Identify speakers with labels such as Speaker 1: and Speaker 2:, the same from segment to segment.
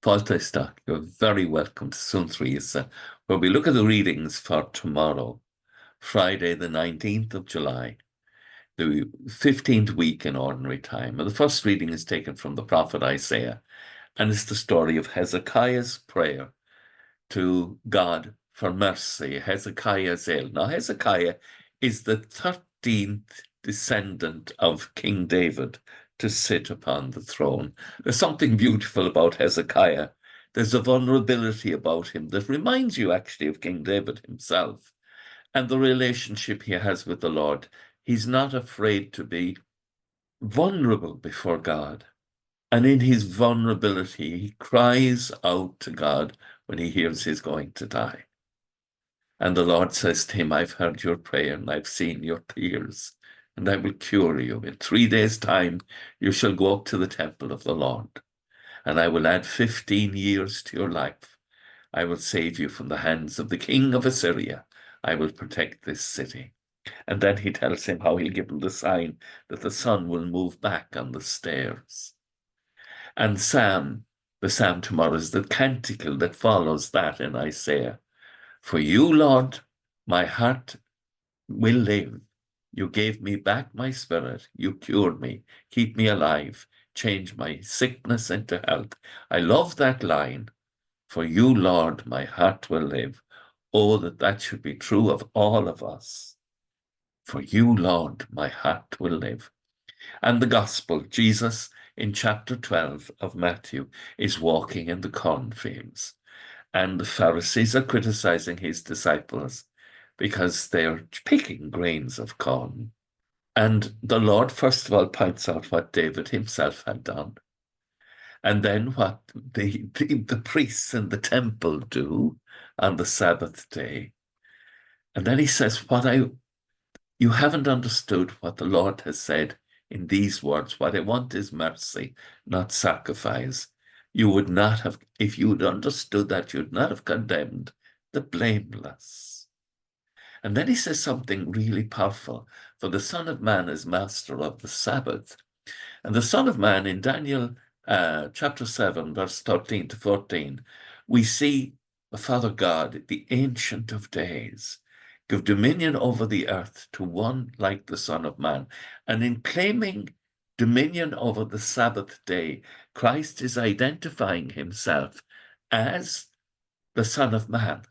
Speaker 1: Fáilte, you're very welcome to Suantraí Íosa, where we look at the readings for tomorrow, Friday, the 19th of July, the 15th week in Ordinary Time. And the first reading is taken from the prophet Isaiah, and it's the story of Hezekiah's prayer to God for mercy. Hezekiah's ill. Now, Hezekiah is the 13th descendant of King David to sit upon the throne. There's something beautiful about Hezekiah. There's a vulnerability about him that reminds you actually of King David himself and the relationship he has with the Lord. He's not afraid to be vulnerable before God. And in his vulnerability, he cries out to God when he hears he's going to die. And the Lord says to him, I've heard your prayer and I've seen your tears, and I will cure you. In 3 days' time, you shall go up to the temple of the Lord, and I will add 15 years to your life. I will save you from the hands of the king of Assyria. I will protect this city. And then he tells him how he'll give him the sign that the sun will move back on the stairs. And the psalm tomorrow is the canticle that follows that in Isaiah. For you, Lord, my heart will live. You gave me back my spirit. You cured me. Keep me alive. Change my sickness into health. I love that line. For you, Lord, my heart will live. Oh, that should be true of all of us. For you, Lord, my heart will live. And the gospel, Jesus in chapter 12 of Matthew is walking in the cornfields. And the Pharisees are criticizing his disciples because they're picking grains of corn. And the Lord, first of all, points out what David himself had done. And then what the priests in the temple do on the Sabbath day. And then he says, you haven't understood what the Lord has said in these words. What I want is mercy, not sacrifice. You would not have, if you'd understood that, you'd not have condemned the blameless. And then he says something really powerful. For the Son of Man is master of the Sabbath. And the Son of Man in Daniel chapter 7, verse 13 to 14, we see the Father God, the Ancient of Days, give dominion over the earth to one like the Son of Man. And in claiming dominion over the Sabbath day, Christ is identifying himself as the Son of Man,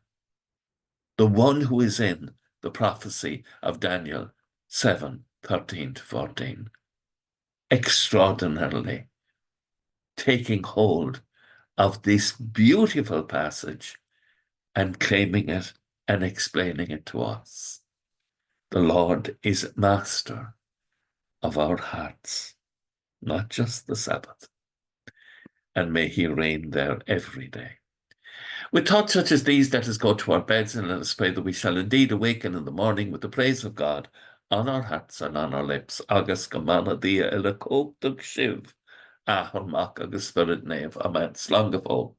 Speaker 1: the one who is in the prophecy of Daniel 7, 13 to 14. Extraordinarily taking hold of this beautiful passage and claiming it and explaining it to us. The Lord is master of our hearts, not just the Sabbath, and may he reign there every day. With thoughts such as these, let us go to our beds and let us pray that we shall indeed awaken in the morning with the praise of God on our hearts and on our lips. Agus gamana dia ila cóptug shiv, ahormach agus spirit nave. Amen. Slán go fóill.